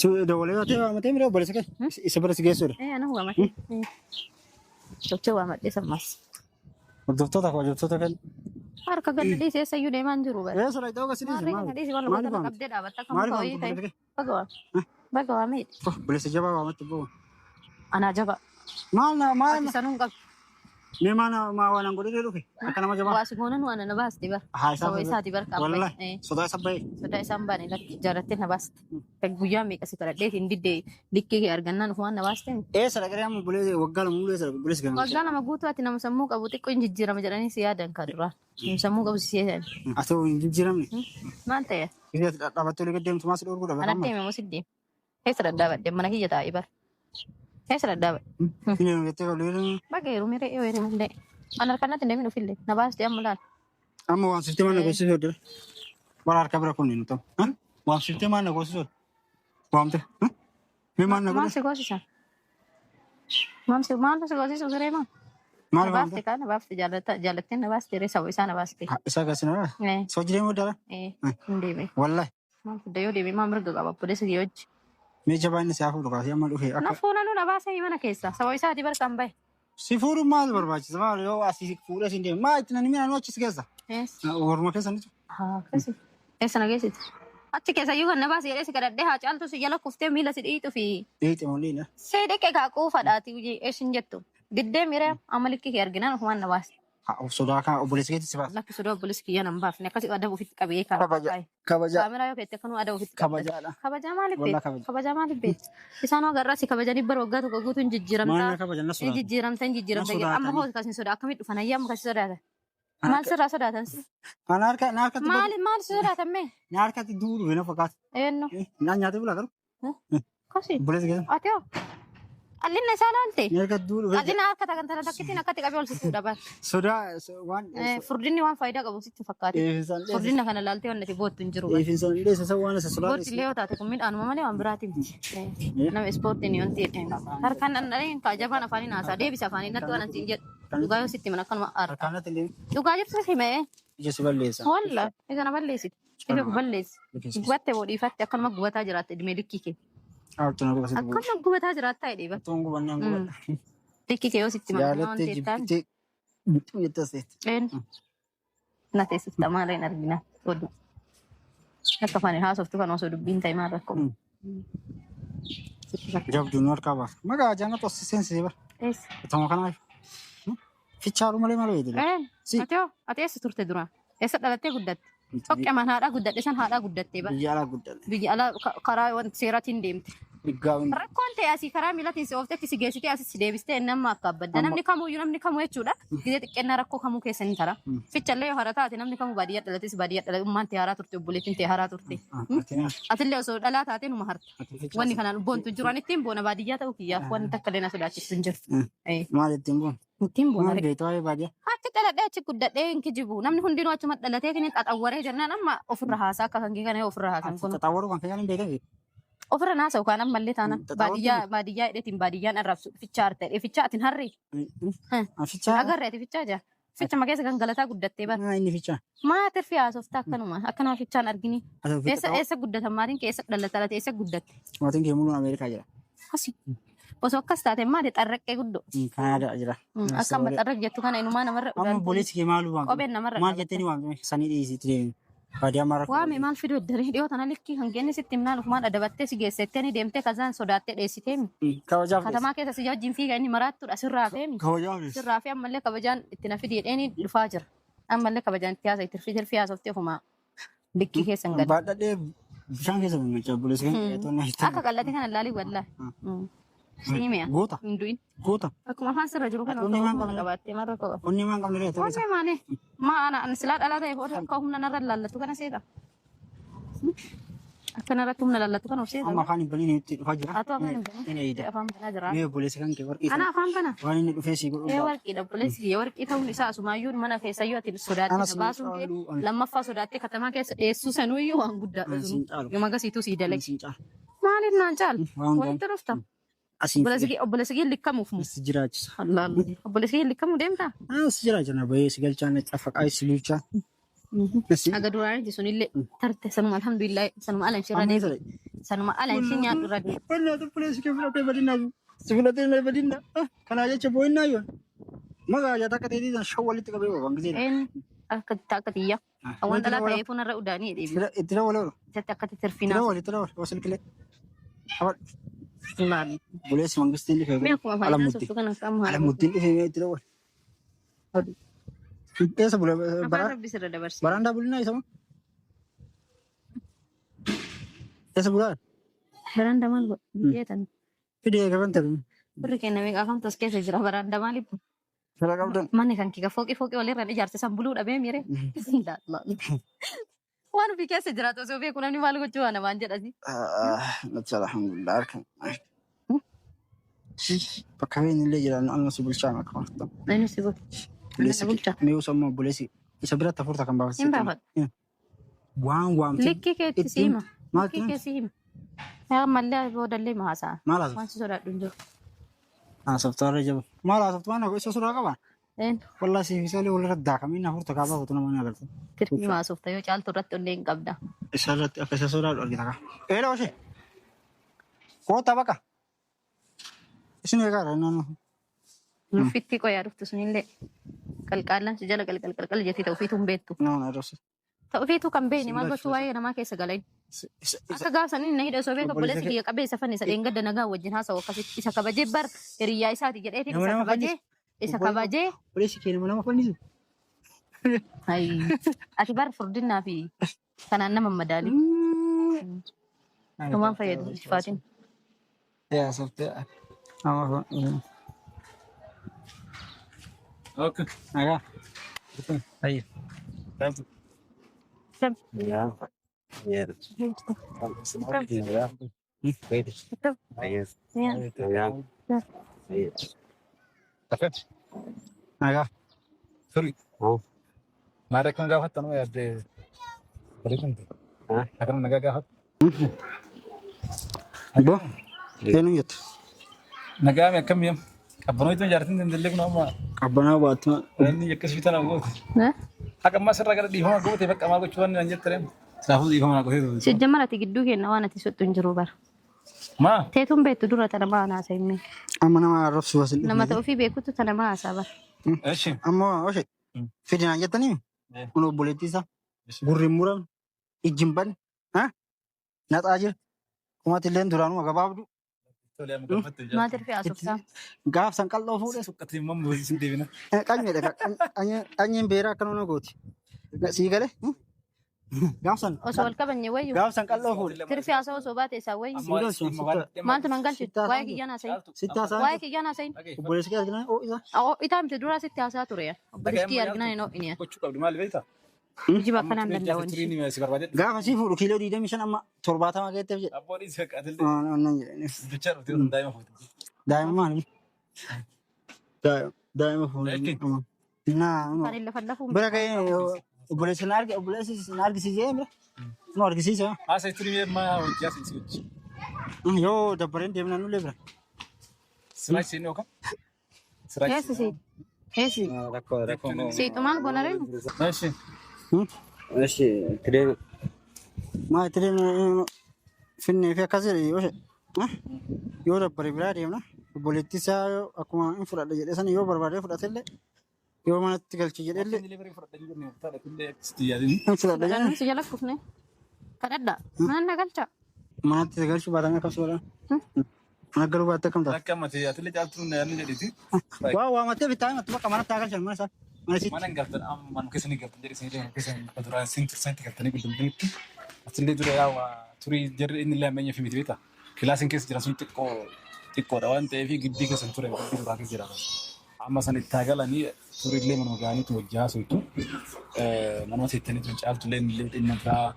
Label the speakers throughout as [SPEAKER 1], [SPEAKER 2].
[SPEAKER 1] دوولي متى مرة بوليسك إسبرس جيسور
[SPEAKER 2] إيه أنا هو متى شو متى سماس
[SPEAKER 1] وجبتوا تاك وجبتوا تاك
[SPEAKER 2] harka gadhiisee sayyuu deemaan jiru bara.
[SPEAKER 1] إيه سر إدوغا سيدي
[SPEAKER 2] Maarree kan gadhiisi waan lubbata qabdee dhaabatta kan muka wayii ta'e. Baga waa miidhe.
[SPEAKER 1] بوليس جابا وامت بو
[SPEAKER 2] Anaa jaba.
[SPEAKER 1] ما
[SPEAKER 2] Ati sanuun qabdu.
[SPEAKER 1] ما وانا نقول له لوكي أنا ما جابا
[SPEAKER 2] Waasi goonan waan na baasti bara.
[SPEAKER 1] هاي
[SPEAKER 2] Saba
[SPEAKER 1] سافر
[SPEAKER 2] isaati bara
[SPEAKER 1] والله
[SPEAKER 2] qabbaye.
[SPEAKER 1] صدق سبعي
[SPEAKER 2] Sodaa isaan baane lakki jaarrattee na baasti. Kan guyyaa meeqa si kadhadhee hin diddee likkee kee argannaan of waan na baasti.
[SPEAKER 1] إيه سر كده هم بوليس وقال مولى سر بوليس كان
[SPEAKER 2] Waggaa nama guutuu ati nama sammuu qabu xiqqoo hin jijjiirama jedhanii si yaadan kan duraa. Sammuu qabu si yaadan.
[SPEAKER 1] أتو جيرامني
[SPEAKER 2] Maal ta'e?
[SPEAKER 1] إذا تابعتوا لي قدام تماس الأورجو ده
[SPEAKER 2] Anatti hime musiddi. Keessa daddaabadde mana kiyya taa'e bara. Keessa daddaabadde.
[SPEAKER 1] فيني يتكلم ليه
[SPEAKER 2] Bageeru miree yoo hiree mullee. Ana kanatti deemin ufille. Na baasti amma laal.
[SPEAKER 1] أما وان سيستم أنا قصي هذا ولا أركب ركوني نتو ها وان سيستم أنا قصي وامته ها مما أنا
[SPEAKER 2] Maal
[SPEAKER 1] قصي
[SPEAKER 2] si goosisan? Maal si goosisu siree maa?
[SPEAKER 1] ما
[SPEAKER 2] Na
[SPEAKER 1] أنا
[SPEAKER 2] baasti kaa na baasti jaalatteen na baasti ree saba isaa na baasti.
[SPEAKER 1] إسا كسينا سوجي مو دارا
[SPEAKER 2] Hin deeme.
[SPEAKER 1] والله
[SPEAKER 2] Maal fudda yoo deeme maa mirga qaba poolisi kiyya wajji.
[SPEAKER 1] مي جبان سافر لقاه يا مالو هي
[SPEAKER 2] Na fuunanuu na baasee mana keessa saba isaati barqaan bahe.
[SPEAKER 1] سيفور ما برباج زمان يو أسيس فورة سندي ما إتنا نمي أنا وش كذا ورما كذا نتو
[SPEAKER 2] Haa akkasi. Eessa na geessiti? Achi keessa iyyuu kan na baasee jedhee si kadhadhee haa caaltu si jala kuftee miila si dhiitu fi
[SPEAKER 1] إيه تمولينا
[SPEAKER 2] seedee kee kaa quufadhaati eessin jettu. Diddee miree amma likkii kee arginaan ofumaan na baasti.
[SPEAKER 1] صداقة أبوليس كده سباس
[SPEAKER 2] Lakki sodoo poolisi kiyya nan baafne akkasii adda ofitti qabee kan
[SPEAKER 1] كبجا كبجا
[SPEAKER 2] kaameraa yoo keetti akkanuu adda ofitti
[SPEAKER 1] كبجا لا
[SPEAKER 2] kabajaa maaliif
[SPEAKER 1] والله
[SPEAKER 2] beektu?
[SPEAKER 1] كبجا
[SPEAKER 2] Kabajaa maaliif beektu? Isaan agarraa si kabajanii bara waggaa tokko guutuu hin
[SPEAKER 1] ما
[SPEAKER 2] jijjiiramtaa.
[SPEAKER 1] أنا كبجا
[SPEAKER 2] Hin
[SPEAKER 1] نصلا
[SPEAKER 2] jijjiiramta amma hoo kasin sodaa akkamitti dhufan ayyaa muka si sodaatan. Maal sirraa sodaatan si?
[SPEAKER 1] أنا أركا
[SPEAKER 2] Maal si sodaatan mee?
[SPEAKER 1] ناركا تدور وين فقط
[SPEAKER 2] Eenyu?
[SPEAKER 1] نانيا تقول كرو
[SPEAKER 2] Kasi.
[SPEAKER 1] بوليس كده
[SPEAKER 2] Ati hoo? Allinna isaa laalte?
[SPEAKER 1] ناركا تدور وين
[SPEAKER 2] Allina harka takantala takkittiin akkatti qabee ol si fuudha bara.
[SPEAKER 1] صدا وان
[SPEAKER 2] Furdinni waan faayidaa qabu sitti fakkaate. Furdinna kana laaltee waan nati boottu hin jiru.
[SPEAKER 1] إيه سان ليس سوى أنا سسولار
[SPEAKER 2] Booti illee yoo taate kun midhaanuma malee waan biraati miti. Nama ispoortiin yoon ta'e. Harkaan dhandhaleen kaajabaan afaaniin haasaa deebisa afaaniin natti waan asiin jedhu. Dhugaa yoo sitti mana akkanuma aarra.
[SPEAKER 1] كانت اللي
[SPEAKER 2] Dhugaa jirtu himee.
[SPEAKER 1] جسوا ليس
[SPEAKER 2] Walla isa na balleessiti. Ife balleessi. Gubatte boodhiifatte akkanuma gubataa jiraatte dhimee likkii kee.
[SPEAKER 1] أرتنا بس
[SPEAKER 2] Akkanuma gubataa jiraattaa jedhee bara.
[SPEAKER 1] تونغو بنيان
[SPEAKER 2] Likkii kee yoo sitti mana waan
[SPEAKER 1] جالت
[SPEAKER 2] ta'eef taane.
[SPEAKER 1] جبتي يتسيت
[SPEAKER 2] Een. Na teessista maala hin argina. Oduu. Akka afaaniin haasoftu kan osoo dubbiin ta'e maal rakkoo.
[SPEAKER 1] جاب جونور كابا ما قاعد جانا توصي سنسي بر
[SPEAKER 2] Eessa?
[SPEAKER 1] تمام كنا في شارو مالي مالي يدل Si.
[SPEAKER 2] Ati hoo? Ati eessa turte duraan? Eessa dhalattee guddatte? Tokko amaan haadhaa guddatte shan haadhaa guddattee bara.
[SPEAKER 1] بيجي قدام
[SPEAKER 2] Biyya alaa karaa wanti seeraatiin deemte.
[SPEAKER 1] بيجاون
[SPEAKER 2] Rakkoon ta'e asii karaa miilatiin si ooftetti si geessitee asis si deebistee nama akka abbadda. Namni kamuu jechuudha. Gizee xiqqeennaa rakkoo kamuu keessa ni tara. Fichallee yoo hara taate namni kamuu baadiyyaa dhalates baadiyyaa dhalate ummaan ta'e haraa turte obboleettiin ta'e haraa turte. Atillee osoo dhalaa taate numa harta. Wanni kanaan boontu jiran ittiin boona baadiyyaa ta'uu kiyyaaf wanni takka illee na sodaachisu hin jirtu.
[SPEAKER 1] ما يتيمون
[SPEAKER 2] Ittiin boona.
[SPEAKER 1] ما بيتوا أي بعدين
[SPEAKER 2] Achi dhaladhee achi guddadhee hin kijibu. Namni hundinuu achuma dhalatee kini xaxawwaree jennaan amma ofirra haasaa akka kan kana ofirra haasan kun.
[SPEAKER 1] تطوروا كان كيان بيتوا
[SPEAKER 2] Ofirra naasa'u kaan ammallee taana baadiyyaa hidheetiin baadiyyaan arrabsu fichaa ta'e fichaa atiin harri.
[SPEAKER 1] في شارو
[SPEAKER 2] Agarreeti fichaa jaa. Ficha makeessa gangalataa guddattee bara.
[SPEAKER 1] ما إني في شارو
[SPEAKER 2] Maa tirfi haasoftaa akkanuma akkanuma fichaan argini. Eessa guddatan maaliin kee eessa dhalate eessa guddatte.
[SPEAKER 1] ما تنجي مولو أمريكا جرا
[SPEAKER 2] Asi. Osoo akkas taate maali xarraqqee guddoo.
[SPEAKER 1] كندا جرا
[SPEAKER 2] Akka amma xarraq jettu kana inumaa namarra
[SPEAKER 1] أما بوليس كي مالو وان
[SPEAKER 2] Qobeen namarra
[SPEAKER 1] ما جتني وان سني دي سيتري بعدين مرة
[SPEAKER 2] Waame maal fiduu iddanii dhiyoo tana likkii hangeenni sitti himnaan ofumaan adabattee si geessettee ni deemtee kazaan sodaattee dheessitee mi.
[SPEAKER 1] كوجاف
[SPEAKER 2] Katamaa keessa si wajjin fiiga inni maraattuudha sirraa feemi.
[SPEAKER 1] كوجاف
[SPEAKER 2] Sirraa fi ammallee kabajaan itti na fidi jedheeni dhufaa jira. Ammallee kabajaan itti haasa itti tirfii haasoftee ofumaa likkii keessa hin galu.
[SPEAKER 1] بعد ده بشان كذا من جاب بوليس كان يتوني
[SPEAKER 2] Akka qal'ate kana laalii wallaahi. Siimiya.
[SPEAKER 1] غوطة
[SPEAKER 2] Hinduin.
[SPEAKER 1] غوطة
[SPEAKER 2] Akkuma afaan sirra jiru kana
[SPEAKER 1] Onni maan
[SPEAKER 2] mana qabaattee marra qaba.
[SPEAKER 1] أني ما قبل ريته
[SPEAKER 2] Wanni maali? Maa ana silaa dhalaa ta'e booda akka humna narra laallatu kana seeta. Akka narratti humna laallatu kana of seeta.
[SPEAKER 1] أما خاني بني فجرة
[SPEAKER 2] Haa ta'u afaan hin bane.
[SPEAKER 1] إني إيدا
[SPEAKER 2] Afaan banaa jira.
[SPEAKER 1] ميه بوليس كان كبر
[SPEAKER 2] Ana afaan bana.
[SPEAKER 1] وأنا إني فيسي يقول
[SPEAKER 2] Warqiidha buleessi warqii ta'uun isaa asumaayyuu mana keessayyuu ati sodaattee baasuun kee lammaffaa sodaattee katamaa keessa dheessuu sanuuyyuu waan guddaadha sun. Yoo magasiituu sii dalage. Maaliif naan caala? Walitti dhufta.
[SPEAKER 1] أسين
[SPEAKER 2] Obboleessi kee likkamuuf moo?
[SPEAKER 1] سجراج
[SPEAKER 2] Obboleessi kee likkamuu deemtaa?
[SPEAKER 1] سجراج أنا بيه سجل كان أفق أي سلوكا Bisi.
[SPEAKER 2] Aga duraan jechuun illee tarte sanuma alhamdulillah sanuma alan shirra
[SPEAKER 1] Amma
[SPEAKER 2] deebi. Sanuma alan shi nyaadhu irra deebi.
[SPEAKER 1] Wanna tu pulis ke fudhatee badinaa si fudhatee na badinaa. Kanaa jecha boo'innaa yoo. Magaa jaa takka ta'ee shawwa walitti qabee waan gisee.
[SPEAKER 2] Een akka tiyya. Awwan dhalaa ta'ee fuunarra udaanii deebi.
[SPEAKER 1] Itti dawwale oolu.
[SPEAKER 2] Isatti akka
[SPEAKER 1] Itti
[SPEAKER 2] tirfinaa.
[SPEAKER 1] dawwale wasil kilee. Abad
[SPEAKER 2] Maali?
[SPEAKER 1] buleessi mangistiin dhufee.
[SPEAKER 2] Mee akkuma faayinaa sochuu kan akka ammaa.
[SPEAKER 1] Alamuttiin dhufee itti dawwale. Eessa bulee
[SPEAKER 2] Afaan rabbi sirra dabarse.
[SPEAKER 1] baraandaa bulinaa isa moo? Eessa bulaa?
[SPEAKER 2] Baranda maal godhu? Jeetan.
[SPEAKER 1] Fidee gaban ta'e.
[SPEAKER 2] Firri keenya meeqa kan tos keessa jira baranda maaliif?
[SPEAKER 1] Fira qabdan.
[SPEAKER 2] Manni kan kika fooqii walirra ijaarsa san buluu dhabee miire. Waan ofii keessa jiraatu osoo beeku namni maal gochuu waan namaan jedhasi.
[SPEAKER 1] Natti alhamdulillah harka. Bakka beenyi illee jiran alma si bulchaa maka marta.
[SPEAKER 2] Inni si gocha. Inni bulcha.
[SPEAKER 1] Mee usammoo buleessi isa biratti hafuurta kan baafate.
[SPEAKER 2] Hin baafadhu.
[SPEAKER 1] Waan waamte.
[SPEAKER 2] Likki keetti si hima.
[SPEAKER 1] Maal
[SPEAKER 2] Likki kee si hima. Yaa mallee boodallee ma haasa'a.
[SPEAKER 1] maal haasoftu?
[SPEAKER 2] Waan si sodaadhu hin jiru.
[SPEAKER 1] Haasoftu harra jaba. Maal haasoftu waan isa suraa qabaa?
[SPEAKER 2] Een
[SPEAKER 1] Wallaahi si isaalee walirra daakamiin hafuurta kaa baafatu nama ni agartu.
[SPEAKER 2] tirfii maasofta yoo caaltu irratti onnee hin qabda.
[SPEAKER 1] Isarratti akka isa sodaadhu argita kaa. Eela oshee. Koota baqa. Isin eegaa naannoo.
[SPEAKER 2] Nuffitti qoyaa dhuftu sunillee qalqaallaan si jala qalqal jettee ta'u ofiitu hin beektu.
[SPEAKER 1] Naannoo irratti.
[SPEAKER 2] Ta'u ofiitu kan beekne maal gochuu waa'ee namaa keessa galan. Akka gaafsanii na hidha osoo beeka obboleessi kiyya qabeessa fanne isa dheengadda nagaa wajjin haasa'u akkasitti isa kabajee bar hiriyyaa isaati jedheetiin isa kabajee
[SPEAKER 1] Buleessi kee nama fannisu.
[SPEAKER 2] ati bar furdinnaa fi kanaan nama madaalii. Numaan fayyadu ifaatiin.
[SPEAKER 1] Yaa softee. Ama
[SPEAKER 3] Okay.
[SPEAKER 1] nagaa. Ayyo.
[SPEAKER 3] Yeah. Yeah.
[SPEAKER 1] Nagaa.
[SPEAKER 3] Sorry.
[SPEAKER 4] Oh.
[SPEAKER 3] Mara kung gawat ano ya de. Balikan.
[SPEAKER 4] Ha?
[SPEAKER 3] Akan nagagahot.
[SPEAKER 1] Bo. Eenyu jettu?
[SPEAKER 3] Nagame kam yam. Abanoy to jartin den deleg no ma.
[SPEAKER 1] Qabbanaa baatuma.
[SPEAKER 3] Ni yakkas bitana go. Haka masarra gara di homa go te bakka ma go chuan nan jettere. Safu di homa go te.
[SPEAKER 2] Sijjamara ati gidduu kenna waan ati sottu hin jiru bar.
[SPEAKER 3] Ma.
[SPEAKER 2] Teetuun beektu dura tana maa naasaa himme.
[SPEAKER 1] Amma nama arrabsu wasil.
[SPEAKER 2] Nama ta'uu fi beekutu tana maa haasaa bar.
[SPEAKER 3] Eshi.
[SPEAKER 1] Amma oshe. Fidinaan jettanii kun obboleettii isaa gurri muran ijjin ban naxaa jira. Kumati illee duraanuma gabaabdu.
[SPEAKER 3] Tole am gafatte ja.
[SPEAKER 2] Maatir fi asofsaa.
[SPEAKER 1] Gaaf san qal'oo fuudhe.
[SPEAKER 3] Sukkati mamma sin devina.
[SPEAKER 1] Qanyedha. Qanyeen beeraa akkanuma gooti. Sii galee. Gaaf san.
[SPEAKER 2] Osoo wal qabanye wayyu.
[SPEAKER 1] Gaaf san qal'oo fuudhe.
[SPEAKER 2] Tirfi haasa'u osoo baate isaa wayyu. Maaltu nan galchitu waa'ee kiyyaan haasa'i.
[SPEAKER 1] Sitti haasaa.
[SPEAKER 2] Waa'ee kiyyaan haasa'i.
[SPEAKER 1] Obboleessi kee argina oo isa.
[SPEAKER 2] Itaa miti dura sitti haasaa ture yaa. Obboleessi kiyya arginaan hin ho'ine.
[SPEAKER 3] Gochuu qabdu maal beektaa?
[SPEAKER 2] Geejjiba akkanaan danda'uun.
[SPEAKER 3] Tiriini si barbaade.
[SPEAKER 1] Gaafa sii fuudhu kiiloo 25 amma 70 geetteef jedha.
[SPEAKER 3] Abboon isa qatilde.
[SPEAKER 1] Aannan jedhaniif.
[SPEAKER 3] Bicha dhufte on daa'ima fuute.
[SPEAKER 1] Daa'ima maali? Daa'ima fuudhu. Naa.
[SPEAKER 2] Kan lafa lafuun.
[SPEAKER 1] Bira ka'ee obboleessi na argisiisee bira. Nu argisiisa.
[SPEAKER 3] Asa tiriini ma hojjaa sin si hojji.
[SPEAKER 1] Yoo dabbareen deemnaan nullee bira.
[SPEAKER 3] Siraachi siin yookaan?
[SPEAKER 2] Eessi si. Eessi.
[SPEAKER 4] Rakkoo.
[SPEAKER 2] Siitumaan gonareen.
[SPEAKER 3] Eshi.
[SPEAKER 4] Eshi kireema.
[SPEAKER 1] Maa itti finnee fi akkas jedhe yoo dabbare biraa deemna obboleettii isaa akkuma hin fudhadha jedhee sana yoo barbaadee fudhatellee yoo manatti galchi jedhellee hin fudhadha jedhee
[SPEAKER 2] Si jala kufne. Kadhadha. Maan na galcha.
[SPEAKER 1] manatti galchuu baatamee akkam godhan mana galuu baattee akkam taate.
[SPEAKER 3] Akka mati ati caaltuu na yaadni jedhiti.
[SPEAKER 1] Waa mattee bittaa himattu bakka manatti galchan mana isaa mana isitti.
[SPEAKER 3] Mana galtan amma nu keessanii galtan jedhi isin illee keessan duraan sin tursan galtanii guddumtanitti. Asillee dura yaa turii jarri inni illee ammayyaa fi miti beektaa. Kilaasiin keessa jira sun xiqqoodha waan ta'eef gibbii keessan ture gibbii duraa keessa jira. Amma san itti galanii turii illee manuma gaaniitu hojjaa soitu. Manuma seettaniitu caaltu illee dhimma biraa.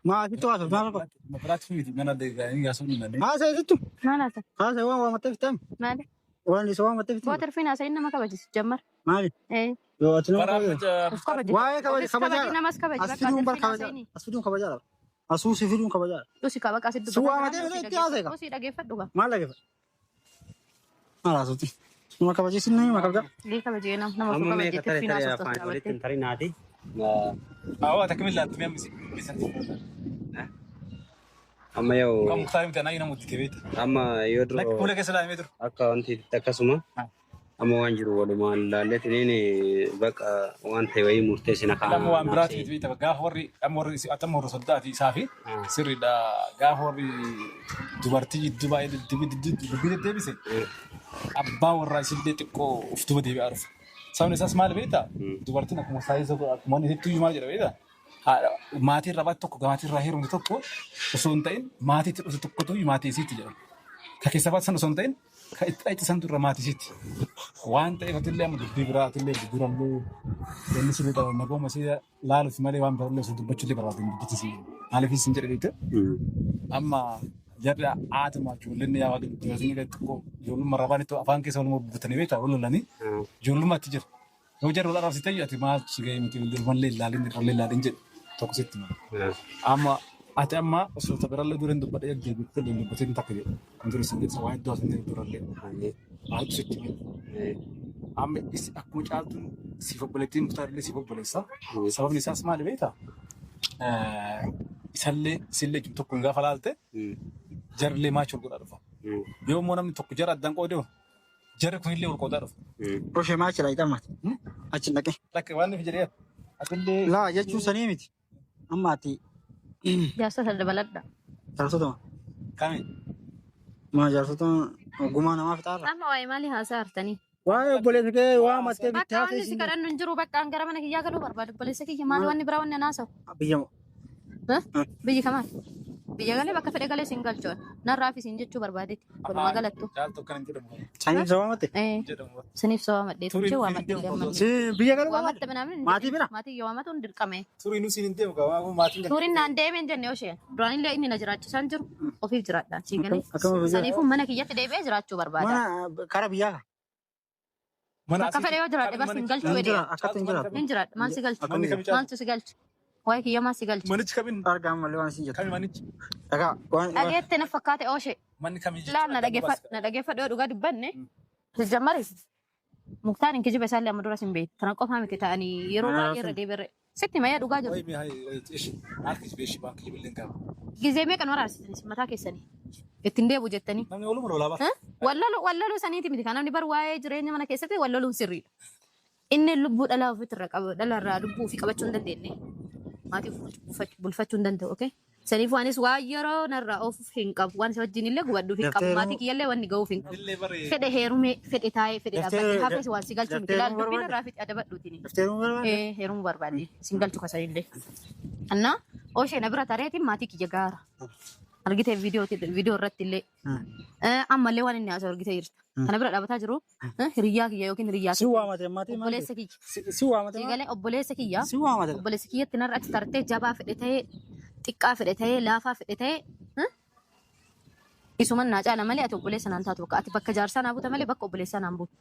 [SPEAKER 1] Maa asitti waa sooftaa tokko.
[SPEAKER 3] Mafiraatti fi miti mana gaanii yaasuun hin dandeenye.
[SPEAKER 1] Haasa isittu.
[SPEAKER 2] Maal haasa?
[SPEAKER 1] Haasa waa mattee bittaa
[SPEAKER 2] Maali?
[SPEAKER 1] waan isa waa mattee bittaa.
[SPEAKER 2] Bootar fi naasa inni nama kabajis jammar.
[SPEAKER 1] Maali? Yoo ati nama kabajaa. Waa'ee kabajaa.
[SPEAKER 2] Namas kabaji.
[SPEAKER 1] As fiduun bar kabajaa. As fiduun kabajaa. Asuu si fiduun kabajaa.
[SPEAKER 2] Tusi kaba kasit
[SPEAKER 1] Si waa matee itti haasa'e qaba.
[SPEAKER 2] Tusi dhageeffadhu qaba.
[SPEAKER 1] Maal dhageeffadhu? Maal haasa'uti? Nama kabajiisin nama kabajaa.
[SPEAKER 2] Lee kabajee nama
[SPEAKER 4] Amma
[SPEAKER 2] ofii
[SPEAKER 4] mee
[SPEAKER 2] kabajee
[SPEAKER 4] katare
[SPEAKER 2] tirfi
[SPEAKER 4] tare
[SPEAKER 2] naasa
[SPEAKER 4] afaan walitti hin
[SPEAKER 2] toftaa
[SPEAKER 4] tarinaati.
[SPEAKER 3] تكمل لا تمام مثلا
[SPEAKER 4] أما يو
[SPEAKER 3] كم مختار متى ناينا مدة كبيرة
[SPEAKER 4] أما يدرو
[SPEAKER 3] لك ولا كسلام يدرو
[SPEAKER 4] أكا أنت تكسما أما وانجرو ولا ما لا لتنيني بقى وانت وين مرتسنا كان
[SPEAKER 3] لما وان برات في بيتا بقى هوري أموري أتمر صداتي سافي سري دا قا هوري دوبارتي دبي دبي بس أبا والرئيس اللي تكو فتوه دي بيعرف سامي ساس مال بيتا دوبارتي نكمل سايز أكمل نهتوي ما جرى بيتا ماتي ربات تكو ماتي راهير من تكو وسونتين ماتي تكو توي ماتي سيتي جرى كيسابات سنة سونتين كأي تسنتو رماتي سيتي وانت إيه فتلي أمد بيبرات اللي بدورم لو لأن سيدا نقوم مسيدا لا في مالي وان برلو سيدو بتشلي براتين بتسي على في سنجر بيتا أما جرى عاد ما جولني يا ولد جوزني كتكو جول مرة تو أفان كيس ولو بتني بيتا ولا لاني جول ما تجر وجر ولا راسي تيجي أتي ما شيء ممكن دلمان لالين لالين جد توكسيت ما أما أتأمى أصل تبرر دورين دبر يجي بيتل اللي بتين تكذب ندرس سنجد سواء دوا سنجد دوران لين عاد ست أما إس أكون جالتون سيفو بلتين مختار لي سيفو بليسا سبب نساس ما لبيتا سلة تكون غافلالته جر لي ما شو قدرفه يوم منا من تكجر أدان قديو جر كون اللي ورقة قدرفه
[SPEAKER 1] روش ما أشلا يتامات أشلا كه
[SPEAKER 3] لك وانا في جريان أقول
[SPEAKER 1] لا يجوا سنيمتي أما تي
[SPEAKER 2] Jasa ada balad dah.
[SPEAKER 1] جالسوا تما
[SPEAKER 3] كامي
[SPEAKER 1] ما جالسوا تما قمنا ما فتار
[SPEAKER 2] Sama wae mali hasar tani.
[SPEAKER 1] واي boleh ke wah mati
[SPEAKER 2] Bakka
[SPEAKER 1] bitta
[SPEAKER 2] wanni si karan nunjuru bakka angara mana kiya kalu barbadu boleh seki malu wanni berawan na naso.
[SPEAKER 1] bijam
[SPEAKER 2] Hah? Biji kamal. Biji gale bakka fede gale single chon. Na rafi sinjechu barbadit. Kalau magalattu.
[SPEAKER 3] جال تو كان جرم
[SPEAKER 1] sanib sama mati
[SPEAKER 3] جرم
[SPEAKER 2] Senif so amat deh. Tujuh amat deh.
[SPEAKER 1] si bija kalau
[SPEAKER 2] Amat temen amin.
[SPEAKER 1] mati bira
[SPEAKER 2] Mati yo amat undir kame.
[SPEAKER 3] توري نوسي ننتهي وكمان أقول ما تنجح
[SPEAKER 2] Turin nande men jenne oshe. Brani le ini najrat sanjur. Ofif jerat dah. Sigani.
[SPEAKER 1] Akam bija
[SPEAKER 2] Senifu mana kiya fede be jerachu barbada.
[SPEAKER 1] mana cara bija
[SPEAKER 2] Bakka fede yo jerat eba single chu ede.
[SPEAKER 1] akak tinggal
[SPEAKER 2] Injerat mal sigal.
[SPEAKER 3] كامي كامي
[SPEAKER 2] Mal tu sigal. Wae kiya mal sigal.
[SPEAKER 3] مانيش كامين
[SPEAKER 1] argam lewan sinjat
[SPEAKER 3] كامي مانيش
[SPEAKER 1] aga wan
[SPEAKER 2] Dhageette na fakkaate oshe.
[SPEAKER 3] ماني كامي
[SPEAKER 2] Laa na dhageeffadhoo dhugaa dubbanne. Jammari. Muktaan hin kijiba isaallee amma dura sin beektu. Kana qofaa miti ta'anii yeroo baay'ee irra deebiirre. Sitti mayyaa dhugaa jiru.
[SPEAKER 3] وي هاي إيش عارف إيش بيش بانك يجيب لين كام
[SPEAKER 2] Gizee meeqan waraabsitanii mataa keessanii. Ittiin deebu jettanii.
[SPEAKER 3] نعم يقولون ولا بس
[SPEAKER 2] Walloluu saniiti miti. Kan namni bar waa'ee jireenya mana keessatti walloluun sirriidha. Inni lubbuu dhalaa ofirra qabu dhalarraa lubbuu ofii qabachuu hin dandeenye. Maatii bulfachuu hin danda'u. Saniif waanis waa yeroo narraa of hin qabu. Waan isa wajjin illee gubadduuf hin qabu. Maatii kiyyallee wanni ga'uuf hin qabu.
[SPEAKER 3] اللي بري
[SPEAKER 2] Fedhe heerumee, fedhe taa'ee, fedhe dhaabbatee hafes waan si galchuu miti. Ilaal dubbiin irraa fedhe adabadhuutiin.
[SPEAKER 1] ifteeruu barbaade
[SPEAKER 2] Heerumuu barbaade. Sin galchu kasanillee. Annaa ooshee na bira tareetiin maatii kiyya gaara. Argitee viidiyoo irratti illee. Ammallee waan inni haasa'u argitee jirta. Kana bira dhaabbataa jiru hiriyyaa kiyya yookiin hiriyyaa
[SPEAKER 1] si waamate maatii
[SPEAKER 2] obboleessa kiyya.
[SPEAKER 1] si waamate
[SPEAKER 2] Siigalee obboleessa kiyya.
[SPEAKER 1] si waamate
[SPEAKER 2] Obboleessa kiyyatti narra ati tartee jabaa fedhe ta'ee xiqqaa fedhe ta'ee laafaa fedhe ta'ee isuman naa caala malee ati obboleessa naan taatu bakka ati bakka jaarsaa naa buuta malee bakka obboleessaa naan buutu.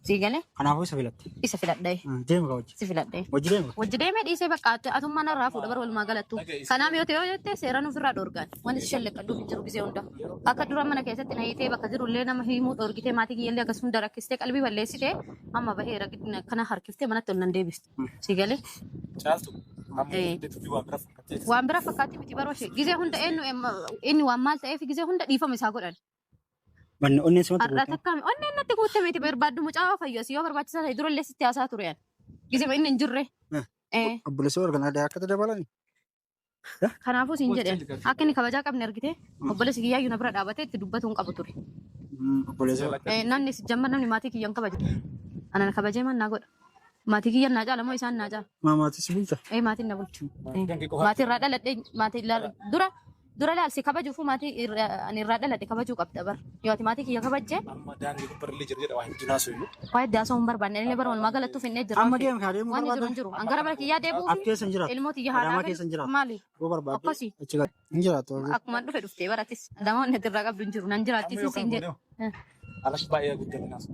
[SPEAKER 2] Siigalee
[SPEAKER 1] kanaafuu isa filatte
[SPEAKER 2] isa filadhee
[SPEAKER 1] deemu ka wajji
[SPEAKER 2] si filadhee.
[SPEAKER 1] wajji deemu
[SPEAKER 2] Wajji deemee dhiisee bakka atummaa narraa fuudha bara walumaa galattu. Kanaaf yoo ta'e yoo jettee seeraan ofirraa dhoorgaan wanti shallaqadhuuf hin jiru gisee hunda. Akka dura mana keessatti na hiitee bakka jirullee nama himuu dhoorgitee maatii kiyyallee akkas hunda rakkistee qalbii balleessitee amma baheera kana harkiftee manatti ol nan deebistu. Siigalee
[SPEAKER 3] شالتو هم دتو في وابرف
[SPEAKER 2] waan bira fakkaatti miti baroo ishee gisee hunda inni waan maal ta'eef gisee hunda dhiifama isaa godhan.
[SPEAKER 1] manni onneen simatti
[SPEAKER 2] Har'a takkaami onneen natti guutte miti barbaaddu mucaa fayyas yoo barbaachisaa ta'e durallee sitti haasaa ture yan. Gisee inni hin jirre.
[SPEAKER 1] obboleessa warra kanaa akka dabalani
[SPEAKER 2] Kanaafuu siin jedheen akka inni kabajaa qabne argite obboleessi kiyyaayyuu na bira dhaabatee itti dubbatu hin qabu ture.
[SPEAKER 1] obboleessa
[SPEAKER 2] Namni jammar namni maatii kiyyan kabaja. Anan kabajee man naa godha. Maatii kiyyan naa caala moo isaan naa caala?
[SPEAKER 1] maamaatii si bulcha
[SPEAKER 2] Maatiin na bulchu. Maatii irraa dhaladhee maatii dura laalsi kabajuufu maatii ani irraa dhaladhe kabajuu qabda bar. Yoo ati maatii kiyya kabajjee
[SPEAKER 3] أما داني كبر اللي جريدة واحد جناسو يو
[SPEAKER 2] waa'ee daasoo hin barbaanne illee bara walumaa galattuuf hin jira.
[SPEAKER 1] amma deemu kaa deemu
[SPEAKER 2] Waan jiru hin jiru. Angara bara kiyyaa deebuu
[SPEAKER 1] af keessa hin jiraatu
[SPEAKER 2] ilmooti iyya
[SPEAKER 1] Adamaa
[SPEAKER 2] haadhaa
[SPEAKER 1] keessa hin jiraatu
[SPEAKER 2] maali?
[SPEAKER 1] yoo barbaadde
[SPEAKER 2] Akkasii.
[SPEAKER 1] achi gal hin jiraatu
[SPEAKER 2] Akkuma dhufe dhuftee baratis damoonni irraa qabdu hin jiru nan jiraattis siin jedhu.
[SPEAKER 3] على شبايا قدام الناس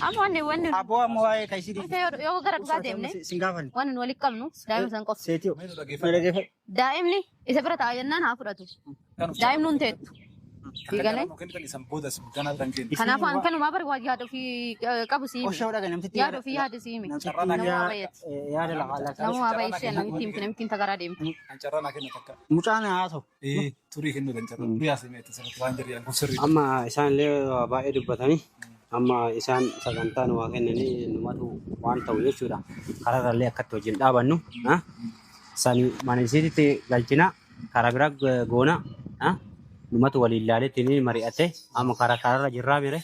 [SPEAKER 2] Amma wanni
[SPEAKER 1] aboo amma waa'ee kaysidi
[SPEAKER 2] yoo gara dhugaa deemne
[SPEAKER 1] sin gaafanne
[SPEAKER 2] waan waliin qabnu daa'imni san qofa.
[SPEAKER 1] seetiyoo
[SPEAKER 3] ما ينو
[SPEAKER 1] na dhageeffadhu
[SPEAKER 2] Daa'imni isa bira taa'aa jennaan haa fudhatu. Daa'imni hin teettu. Fiigale.
[SPEAKER 3] Mungkin kan isang bodas bukan ada mungkin.
[SPEAKER 2] Kanaafuu an kanuma bar waa yaadu fi qabu siimi.
[SPEAKER 1] Oshoo dhaga namtitti
[SPEAKER 2] Yaadu fi yaadu siimi.
[SPEAKER 1] yaada laqaa
[SPEAKER 2] Namu waa bayishee namni tagaraa deemtu.
[SPEAKER 3] Ancarra nak kena takka.
[SPEAKER 1] mucaan haa ta'u.
[SPEAKER 3] Turi kena dan carra. Biasa ini itu sangat wajar yang kusir.
[SPEAKER 4] Amma isaan illee waa baay'ee dubbatanii amma isaan sagantaan waa kennanii numatu waan ta'u jechuudha. Karaarrallee akkatti wajjin dhaabannu san mana isiitti galchina karaa biraa goona numatu waliin ilaaleetti ni mari'ate amma karaarra jirraa mire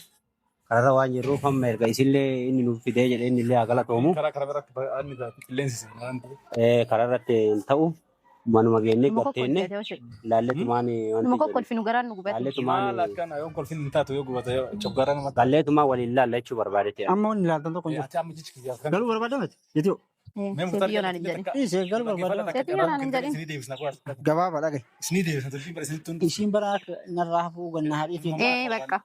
[SPEAKER 4] karaarra waan jirruuf amma erga isillee inni nuuf fidee jedhee inni illee haa galatoomu.
[SPEAKER 3] Karaa biratti ani qilleensi
[SPEAKER 4] karaarratti ta'u manuma geenne gatteenne laalletumaan
[SPEAKER 2] Muka kolfinu garaan nu gubate.
[SPEAKER 4] laalletumaan
[SPEAKER 3] kan ayo kolfin taatu yo gubata coggaran mata.
[SPEAKER 4] laalletumaan waliin ilaalla jechuu barbaadetti.
[SPEAKER 1] Amma wanni ilaaltan tokko hin jiru.
[SPEAKER 3] Ati amma jichi kiyya.
[SPEAKER 1] Galuu barbaadamati jechuudha.
[SPEAKER 2] Seetii yoonaan hin jedhin.
[SPEAKER 1] Isee galuu barbaadamati.
[SPEAKER 2] Seetii yoonaan hin jedhin.
[SPEAKER 3] Sini deebis nak kuat.
[SPEAKER 1] Gabaabaa dhagaye.
[SPEAKER 3] Sini deebis nanti bar sini tun.
[SPEAKER 1] Ishiin bara narraa hafuu ganna haadhii fi
[SPEAKER 2] Bakka.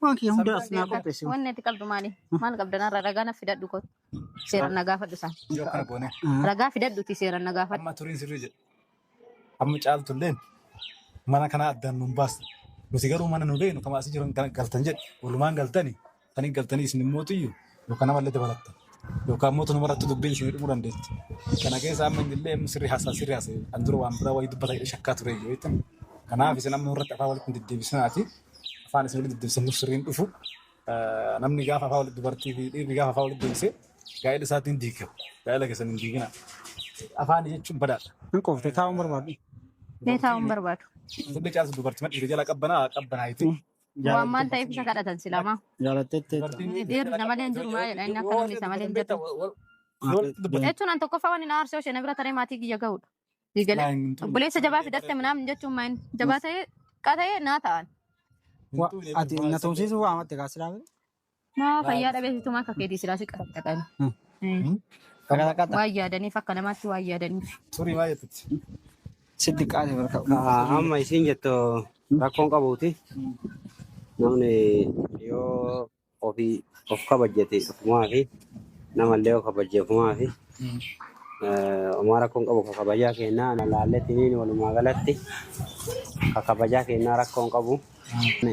[SPEAKER 1] waan kiyya hunda as naa qopheesse.
[SPEAKER 2] Wanni itti qabdu maali? Maal qabdanarra ragaa na fidadhu kot. Seeraan na gaafadhu isaan.
[SPEAKER 3] Yo kana bone.
[SPEAKER 2] Ragaa fidadhuti seeraan na gaafadhu.
[SPEAKER 3] Amma turin sirri jedhe. Amma caaltulleen mana kana addaan nun baasta. Nuti garuu mana nu beeknu kama asii jiran galtan jedhe. Walumaan galtani. Tanii galtanii isin mootiyyuu yookaan namallee dabalatta. Yookaan mootu numaratti dubbii isin dhumuu dandeetti. Kana keessa amma illee sirri haasaa an dura waan biraa wayii dubbata shakkaa ture yoo jettan. Kanaaf isin amma nurratti afaan walitti deddeebisanaati. Afaan isin walitti deddeebisan sirriin dhufu. Namni gaafa afaan walitti dubartii fi dhiirri gaafa afaan walitti deebisee gaa'ela isaatiin diigamu. Gaa'ela keessan hin diigina. Afaan jechuun badaadha.
[SPEAKER 1] Hin qofte taa'uun barbaadu.
[SPEAKER 2] Mee taa'uun barbaadu.
[SPEAKER 3] Sirri caaltu dubartii madhiirri jala qabbanaayiti.
[SPEAKER 2] Waan maal ta'eef isa kadhatan silamaa.
[SPEAKER 1] Jaalatteetti.
[SPEAKER 2] Dhiirri nama leen jiru maa jedha inni akka namni isa malee hin jirtu. Jechuun an tokkoffaa waan hin aarsee ishee na bira taree maatii kiyya gahudha. Diigalee obboleessa jabaa fidatte minaamin jechuun maayini jabaa ta'ee qata'ee naa ta'an.
[SPEAKER 1] Ati na tumsiisuu waamatte kaasiraa bira.
[SPEAKER 2] Maa fayyaa dhabeessitu maa akka keetii silaa si qaqqaqan. Waan yaadaniif akka namaatti waan yaadaniif.
[SPEAKER 3] Turii maa jettutti.
[SPEAKER 1] Sitti qaate barka.
[SPEAKER 4] Amma isiin jettu rakkoon qabuuti. Namni yoo of kabajjate ofumaa fi namallee of kabajjee ofumaa fi omaa rakkoon qabu kabajaa kennaa laalletti ni walumaa galatti kabajaa kennaa rakkoon qabu.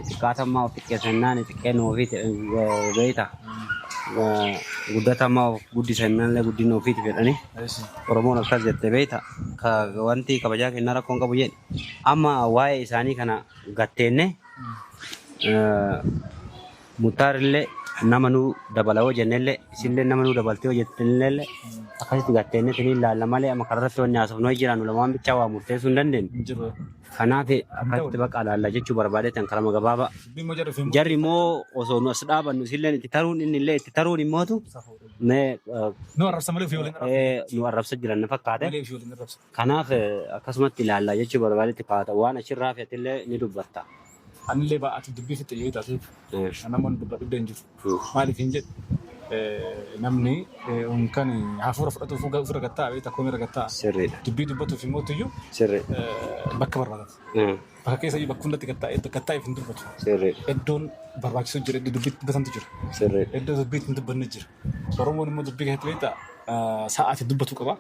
[SPEAKER 4] Xiqqaatammaa of xiqqeessannaan xiqqeen ofii beeyta. Guddatammaa of guddisannaallee guddina ofiiti fedhanii. Oromoon akkas jette beeyta. Wanti kabajaa kennaa rakkoon qabu jedhe. Amma waa'ee isaanii kana gatteenne mutaarillee nama nuu dabala yoo jennellee isillee nama nuu dabaltee yoo jettennellee akkasitti gatteenne tini ilaalla malee amma kararratti wanni haasofnoo jiraannu lamaan bichaa waa murteessuu hin dandeenyu. Kanaaf akkasitti baqa ilaalla jechuu barbaadeetan karama gabaabaa. Jarri immoo osoo nu as dhaabannu isillee itti taruun inni illee itti taruun immootu nu arrabsa jiran na fakkaate. Kanaaf akkasumatti ilaalla jechuu barbaadeetti kaata waan achirraa feetillee ni dubbatta.
[SPEAKER 3] Anillee baa'atu dubbii fitte yoo taasisu namoonni dubbadhu jiru. Maaliif hin jedhu namni kan hafuura fudhatuuf ofirra gattaa beektaa koomira gattaa.
[SPEAKER 4] Sirriidha.
[SPEAKER 3] Dubbii dubbatuuf immoo iyyuu bakka barbaadatu. Bakka keessa iyyuu bakka hundatti gattaa'eef hin dubbatu.
[SPEAKER 4] Sirriidha.
[SPEAKER 3] Iddoon barbaachisu jira iddoo dubbii dubbatantu jira.
[SPEAKER 4] Sirriidha.
[SPEAKER 3] Iddoo dubbii hin dubbanne jira. Oromoon immoo dubbii keessatti beektaa sa'aatii dubbatu qaba.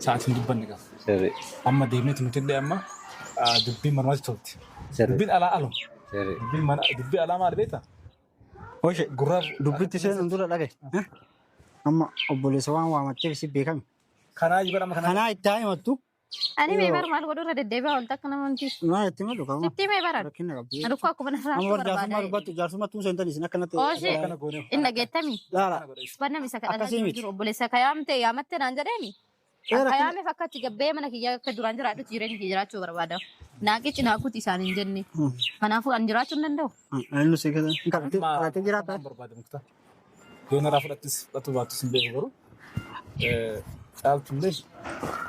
[SPEAKER 3] Sa'aatii hin dubbanne qaba.
[SPEAKER 4] Sirriidha.
[SPEAKER 3] Amma deemnee nuti illee amma dubbiin marmaatti tolti. Dubbiin alaa aluma. Dubbii alaa maal beektaa?
[SPEAKER 1] Ooshe gurraaf dubbitti isheen dura dhagaye. Amma obboleessa waan waamattee si beekame.
[SPEAKER 3] Kanaa jibadha amma
[SPEAKER 1] Kanaa itti haa himattu.
[SPEAKER 2] Ani mee bara maal godhurra deddeebi'aa ol takka nama wanti.
[SPEAKER 1] Maal itti himadhu qabu.
[SPEAKER 2] Itti mee bara.
[SPEAKER 1] Rakkina qabdi.
[SPEAKER 2] Adukko akkuma narraa
[SPEAKER 1] Amma
[SPEAKER 2] barbaada.
[SPEAKER 1] jaarsummaa dubbatu jaarsummaa tuu seentanii isin akkanatti.
[SPEAKER 2] Ooshe inni geettami.
[SPEAKER 1] Laala.
[SPEAKER 2] Bannam isa kadhataa
[SPEAKER 1] Akkasii miti.
[SPEAKER 2] jiru obboleessa kayaamte yaamatte naan jedheemi. Kayaame fakkaatti gabbee mana kiyya akka duraan jiraadhutti jireenya kiyya jiraachuu barbaada. Naaqichi naaquuti isaan hin jenne. Kanaafuu an jiraachuu hin danda'u.
[SPEAKER 1] Inni si kadhatee jiraata.
[SPEAKER 3] Yoo naraa fudhattis fudhatu baattus hin beeku garuu caaltullee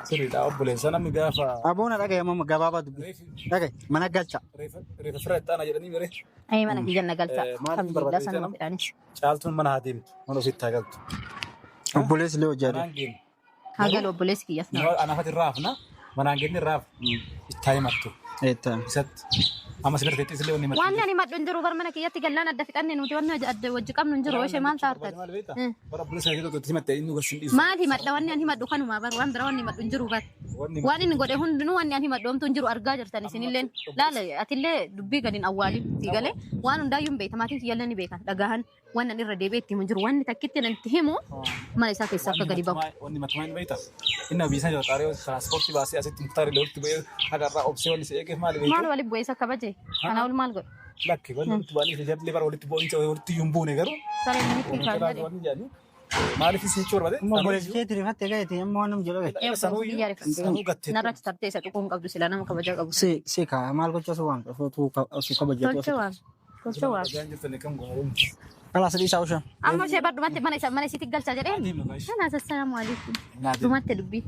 [SPEAKER 3] sirriidha obboleessa namni gaafa
[SPEAKER 1] Aboona dhagaye amma gabaabaa dubbi. Dhagaye mana galcha.
[SPEAKER 3] reefa fira itti aanaa jedhanii mere
[SPEAKER 2] Ayi mana kiyya na galcha.
[SPEAKER 3] Maaliif
[SPEAKER 2] Alhamdulillah sanuma fedhanis.
[SPEAKER 3] caaltuun mana haa deemtu mana ofiitti haa galtu.
[SPEAKER 1] Obboleessi illee hojjaa
[SPEAKER 3] Manaan geenu.
[SPEAKER 2] Haagal obboleessi kiyyaas na.
[SPEAKER 3] Anaafati raafna manaan geenye raaf itti haa himattu.
[SPEAKER 1] Eetta.
[SPEAKER 3] Isatti Amma sigar teetti sillee wanni
[SPEAKER 2] waan ani maddu hin jiru bar mana kiyyatti gallaan adda fixanne nuti wanni adda wajji qabnu hin jiru ishee maal taartan
[SPEAKER 3] bara bulisa keessatti tokko simatte inni gorsin dhiisu.
[SPEAKER 2] maati madda wanni ani maddu kanuma bar waan bira wanni maddu hin jiru bar waan inni godhe hundinuu wanni ani maddu homtuu hin jiru argaa jirtan isinilleen laala atillee dubbii gadiin awwaalii galee waan hundaayyuu hin beekta maatiin kiyyallee ni beekan dhagahan waan ani irra deebi'ee itti hin jiru wanni takkitti nanti himu mana isaa keessaa akka gadi bahu.
[SPEAKER 3] Wanni matumaa hin beekta. Inni biisaa jira xaaree tiraanspoortii baasee asitti mutaaree lolti bu'ee hagarraa obsee wanni si eegeef maali beekta.
[SPEAKER 2] Maal waliin bu'ee isa kabaje kana ol maal godhe.
[SPEAKER 3] Lakki wanni walitti bu'anii fi jarri bara walitti bu'insa walitti yumbuune garuu.
[SPEAKER 2] Saree minitti kaajade.
[SPEAKER 3] Maaliif si jechuu barbaade?
[SPEAKER 1] Amma boleessee tirifattee gaheeti ammoo waan nam jedhu gahe.
[SPEAKER 3] Sanuu gattee.
[SPEAKER 2] Narratti tartee isa tuquun qabdu sila nama kabajaa qabu.
[SPEAKER 1] Si kaa maal gocha su waan qabu tu kabajatu.
[SPEAKER 2] Tolcha waan.
[SPEAKER 3] Ajaan jirtanii kam goone.
[SPEAKER 1] Kala sadii isaa ushan.
[SPEAKER 2] Amma ishee badumatti mana isiitti galchaa jedhee. Kana assalaamu alaikum. Dumatti dubbii.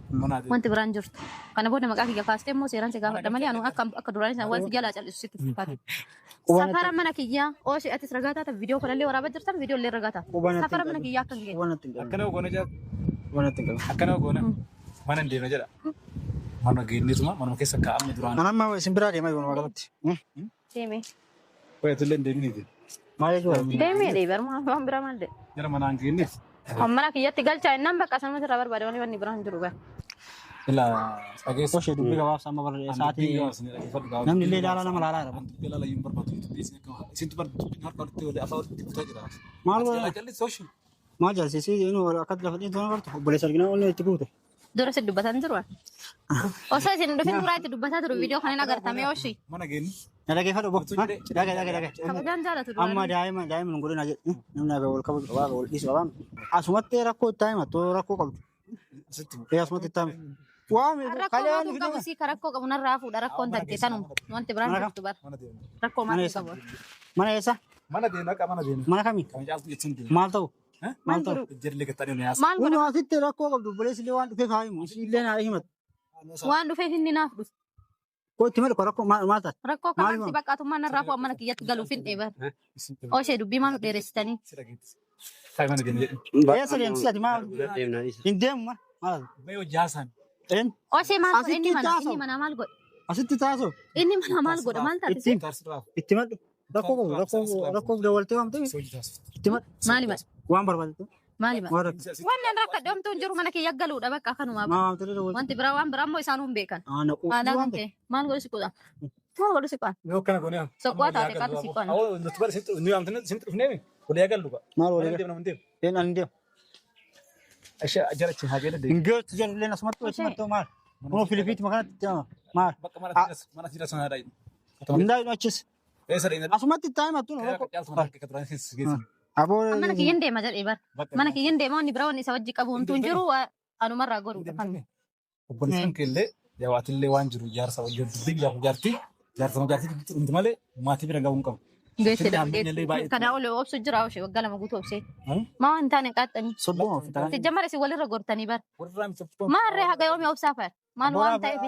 [SPEAKER 2] Wanti biraan jirtu. Kana booda maqaa kiyya kaastee immoo seeraan si gaafadha malee anu akka duraan isaan waan si jalaa callisu sitti fakkaata. Safara mana kiyyaa ooshi atis ragaa taata viidiyoo kanallee waraabaa jirtan viidiyoo illee ragaa taata. Safara mana kiyyaa akkan geessu.
[SPEAKER 3] Akkana goone jira.
[SPEAKER 1] Wanatti galu.
[SPEAKER 3] Akkana goone. Mana hin deemne jedha. Mana geennituma manuma keessa kaa'amne duraan.
[SPEAKER 1] Anamma isin biraa deemaa jiru waaqatti.
[SPEAKER 2] Deemee.
[SPEAKER 3] Wayatullee hin deeminiiti.
[SPEAKER 1] Maal jechuudha?
[SPEAKER 2] Deemee deebi'ar waan biraa maal ta'e.
[SPEAKER 3] Jara manaan geennit.
[SPEAKER 2] Mana kiyyatti galchaa innaan bakka sanuma irraa barbaade wanni biraan jiru gaa.
[SPEAKER 3] Ilaa dhageessa.
[SPEAKER 1] Oshee dubbii gabaabsaa amma barreessa sa'aatii namni illee ilaalaa nama ilaalaa jira.
[SPEAKER 3] Ilaa layyuun barbaadu isintu barbaadu harka walitti wali afaa walitti kutaa jira.
[SPEAKER 1] Maal
[SPEAKER 3] Jallis oshi.
[SPEAKER 1] maal jaalsisii inni akkatti lafa dhiitu nama bartu obboleessa arginaa ol itti guute.
[SPEAKER 2] Dura si dubbatan jiru. Osoo isin dhufin duraa itti dubbataa jiru viidiyoo kan hin agartame oshi.
[SPEAKER 3] Mana geenni.
[SPEAKER 1] Dhaggeeffadhu obbo. Dhagee.
[SPEAKER 2] Kabajaan jaalatu dura.
[SPEAKER 1] Amma daa'ima godina jedhu namni aga wal qabu waa wal dhiisu waan asumatti rakkoo itti hima too rakkoo qabdu. Asumatti itti hima. Waan
[SPEAKER 2] rakkoo qabu si rakkoo qabu narraa fuudha rakkoon tattee tanuma wanti biraan jirtu bara. Rakkoo maal qabu.
[SPEAKER 1] mana eessa?
[SPEAKER 3] Mana deemna akka mana deemna.
[SPEAKER 1] Mana kamii?
[SPEAKER 3] Kan jaaltu jechuun deemna.
[SPEAKER 1] Maal ta'u?
[SPEAKER 2] Maal ta'u?
[SPEAKER 3] Jirli gattanii ni yaasa.
[SPEAKER 2] Maal godhu?
[SPEAKER 1] Kun asitti rakkoo qabdu obboleessi illee waan dhufeef haa himu illee naa himatu.
[SPEAKER 2] Waan dhufeef inni naaf dhufu.
[SPEAKER 1] Koo itti madhu rakkoo maal taate?
[SPEAKER 2] Rakkoo kanaan si baqqaatummaan narraa fuudhan mana kiyyatti galuuf hin dheebar. Oshee dubbii maal dheeressitanii?
[SPEAKER 3] Saayii mana deemna jedhu.
[SPEAKER 1] Eessa deemsi ati maal? Hin deemu maal?
[SPEAKER 3] Mee hojjaasan.
[SPEAKER 2] Oshee maal godhe inni mana maal godhe?
[SPEAKER 1] Asitti taasoo.
[SPEAKER 2] Inni mana maal godhe maal taate?
[SPEAKER 1] Itti madhu. Rakkoo dawaltee waan ta'eef itti madhu.
[SPEAKER 2] Maali madhu?
[SPEAKER 1] Waan barbaadatu.
[SPEAKER 2] Maali madhu? Wanni an rakkadhe homtuu hin jiru mana kiyya galuudha bakka akkanumaa. Wanti biraa waan biraa immoo isaanuu hin beekan. Aadaa kan ta'e maal godhu siquudha? Maal godhu siquudha?
[SPEAKER 3] Yoo kana goone.
[SPEAKER 2] Soqquwaa taate qaatu siquudha.
[SPEAKER 3] Nuti bara nu yaamtanii sin dhufneemi. Walii agallu ba.
[SPEAKER 1] Maal walii
[SPEAKER 3] deemna mun deemu.
[SPEAKER 1] Ani deemu.
[SPEAKER 3] Asha jarachi hageela deemu.
[SPEAKER 1] Ingeetti jarri asumatti maal? Kunoo Filipiiti makanatti maal?
[SPEAKER 3] Bakka mana siira sanaa daa'i.
[SPEAKER 1] Hundaa'in achis.
[SPEAKER 3] Eessa deemna?
[SPEAKER 1] Asumatti taa'ima tun.
[SPEAKER 2] Mana kiyyan deema jedhee bara. Mana kiyyan deema wanni biraa wanni isa wajji qabu homtuu hin jiru anumarraa godhu.
[SPEAKER 3] Obboleessan keellee jawaatillee waan jiru jaarsa wajjin dubbii jaartii hundi malee maatii bira ga'uu hin qabu.
[SPEAKER 2] Kana ol obsu jira oshee waggaa lama guutuu obsee. Maa waan taane qaaxxanii.
[SPEAKER 1] Sobbuma fitaran.
[SPEAKER 2] Tijjamara isin walirra gortanii bara. Maarree haga yoomii obsaa fayar. Maal waan ta'eef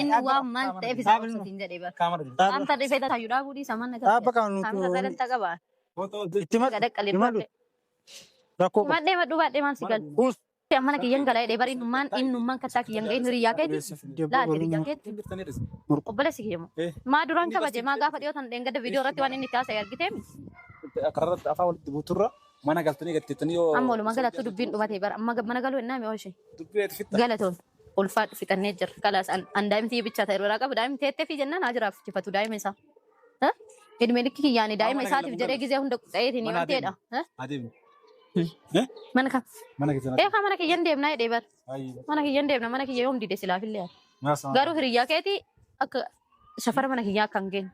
[SPEAKER 2] inni waan maal ta'eef isaa obsuutiin jedhee bara. Amta dhifee taayuu dhaabuu dhiisa manna gaba.
[SPEAKER 1] Dhaabba kan nuti.
[SPEAKER 2] Amta sadantaa qabaa.
[SPEAKER 1] Itti madhu.
[SPEAKER 2] Gadaqalee madde.
[SPEAKER 1] Rakkoo qabu.
[SPEAKER 2] Madde maddu baadhee maal si galu. Mana kiyyan galaa jedhee bara innummaan kattaa kiyyan ga'e hiriyaa keeti. Laal hiriyaa keeti. Obboleessi kiyyamu. Maa duraan kabaje maa gaafa dhiyootan dheengada viidiyoo irratti waan inni taasise argiteemi.
[SPEAKER 3] Kararratti afaan walitti buuturra mana galtanii gatteettanii yoo.
[SPEAKER 2] Amma walumaa galattuu dubbiin dhumatee bara amma mana galuu hin naame oolche.
[SPEAKER 3] Dubbii fitta.
[SPEAKER 2] Galatoon ulfaadhu fixannee jira. Kalaas an daa'imtii bichaa ta'e irraa qabu daa'imni teettee fi jennaan haa jiraaf jifatu daa'ima isaa. Ilmi likki kiyyaani daa'ima isaatiif jedhee gizee hunda qixxeetiin yoo ta'edha.
[SPEAKER 3] Adeemu.
[SPEAKER 2] Mana kam?
[SPEAKER 3] Mana keessatti.
[SPEAKER 2] Eegaa mana kiyyan deemnaa jedhee bara. Mana kiyyan deemna mana kiyya yoom dide silaafillee. Garuu hiriyaa keetii akka safara mana kiyyaa kan geenye.